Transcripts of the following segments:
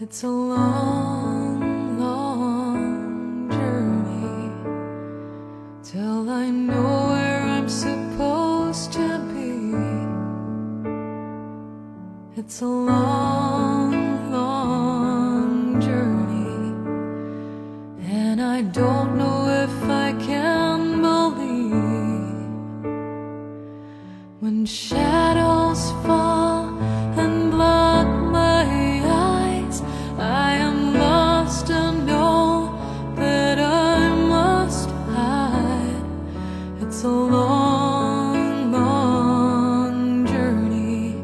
It's a long, long journey till I know where I'm supposed to be. It's a long, long journey, and I don't know if I can believe when shadows fall and block my eyes. I am lost and know that I must hide. It's a long, long journey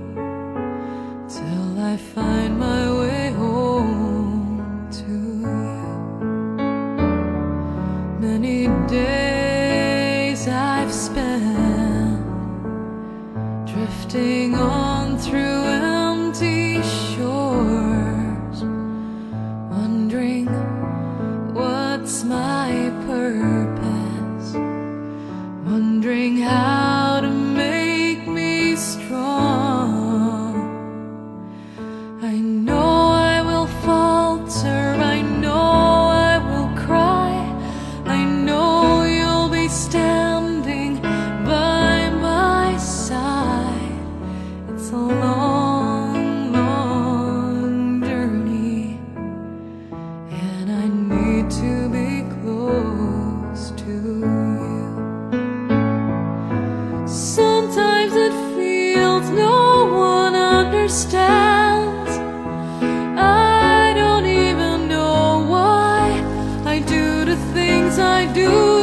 till I find my way home to you. Many days I've spent drifting on through empty shores, wondering what's my purpose, wondering how to make me strong. I know I will falter, I know I will cry, I know you'll be standing by my side. It's a long, long journey, and I need to be close to you. Sometimes it feels no one understands. I don't even know why I do the things I do.